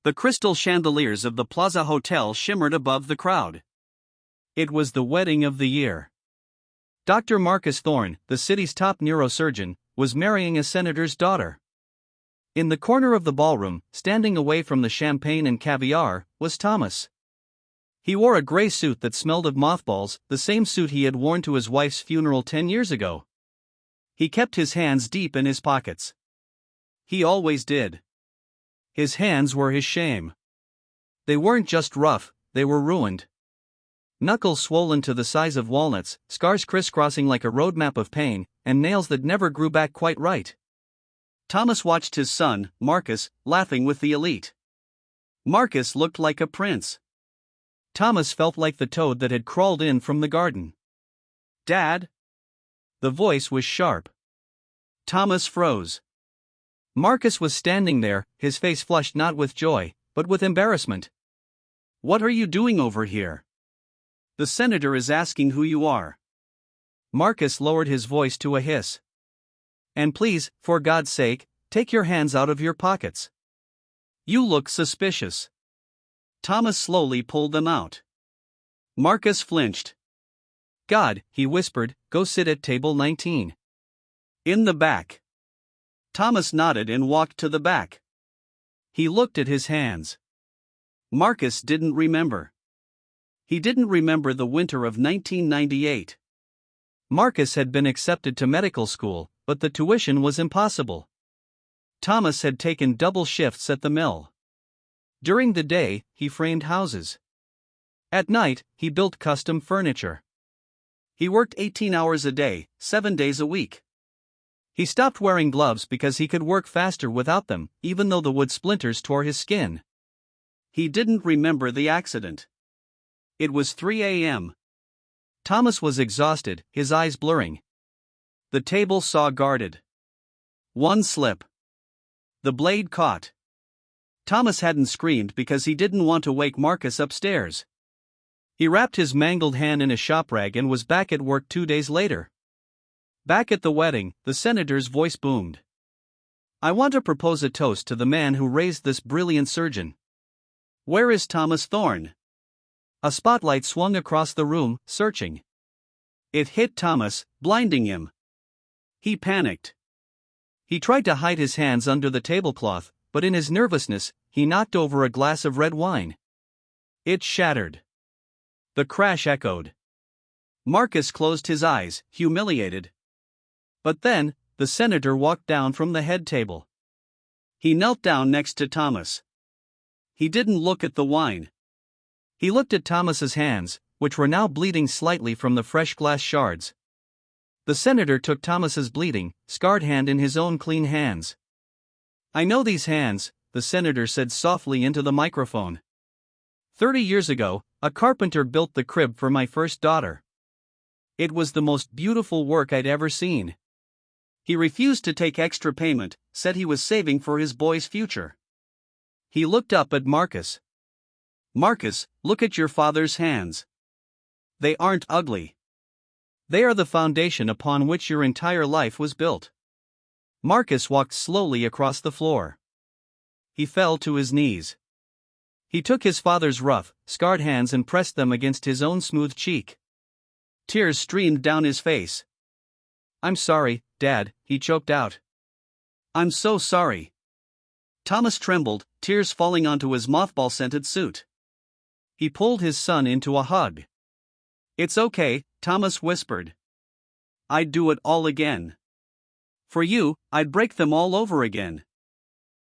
The crystal chandeliers of the Plaza Hotel shimmered above the crowd. It was the wedding of the year. Dr. Marcus Thorne, the city's top neurosurgeon, was marrying a senator's daughter. In the corner of the ballroom, standing away from the champagne and caviar, was Thomas. He wore a gray suit that smelled of mothballs, the same suit he had worn to his wife's funeral 10 years ago. He kept his hands deep in his pockets. He always did. His hands were his shame. They weren't just rough, they were ruined. Knuckles swollen to the size of walnuts, scars crisscrossing like a roadmap of pain, and nails that never grew back quite right. Thomas watched his son, Marcus, laughing with the elite. Marcus looked like a prince. Thomas felt like the toad that had crawled in from the garden. "Dad?" The voice was sharp. Thomas froze. Marcus was standing there, his face flushed not with joy, but with embarrassment. "What are you doing over here? The senator is asking who you are." Marcus lowered his voice to a hiss. "And please, for God's sake, take your hands out of your pockets. You look suspicious." Thomas slowly pulled them out. Marcus flinched. "God," he whispered, "go sit at table 19. In the back." Thomas nodded and walked to the back. He looked at his hands. Marcus didn't remember. He didn't remember the winter of 1998. Marcus had been accepted to medical school, but the tuition was impossible. Thomas had taken double shifts at the mill. During the day, he framed houses. At night, he built custom furniture. He worked 18 hours a day, 7 days a week. He stopped wearing gloves because he could work faster without them, even though the wood splinters tore his skin. He didn't remember the accident. It was 3 a.m. Thomas was exhausted, his eyes blurring. The table saw guarded. One slip. The blade caught. Thomas hadn't screamed because he didn't want to wake Marcus upstairs. He wrapped his mangled hand in a shop rag and was back at work 2 days later. Back at the wedding, the senator's voice boomed. "I want to propose a toast to the man who raised this brilliant surgeon. Where is Thomas Thorne?" A spotlight swung across the room, searching. It hit Thomas, blinding him. He panicked. He tried to hide his hands under the tablecloth, but in his nervousness, he knocked over a glass of red wine. It shattered. The crash echoed. Marcus closed his eyes, humiliated. But then, the senator walked down from the head table. He knelt down next to Thomas. He didn't look at the wine. He looked at Thomas's hands, which were now bleeding slightly from the fresh glass shards. The senator took Thomas's bleeding, scarred hand in his own clean hands. "I know these hands," the senator said softly into the microphone. 30 years ago, a carpenter built the crib for my first daughter. It was the most beautiful work I'd ever seen. He refused to take extra payment, said he was saving for his boy's future. He looked up at Marcus. "Marcus, look at your father's hands. They aren't ugly. They are the foundation upon which your entire life was built." Marcus walked slowly across the floor. He fell to his knees. He took his father's rough, scarred hands and pressed them against his own smooth cheek. Tears streamed down his face. "I'm sorry, Dad," he choked out. "I'm so sorry." Thomas trembled, tears falling onto his mothball-scented suit. He pulled his son into a hug. "It's okay," Thomas whispered. "I'd do it all again. For you, I'd break them all over again."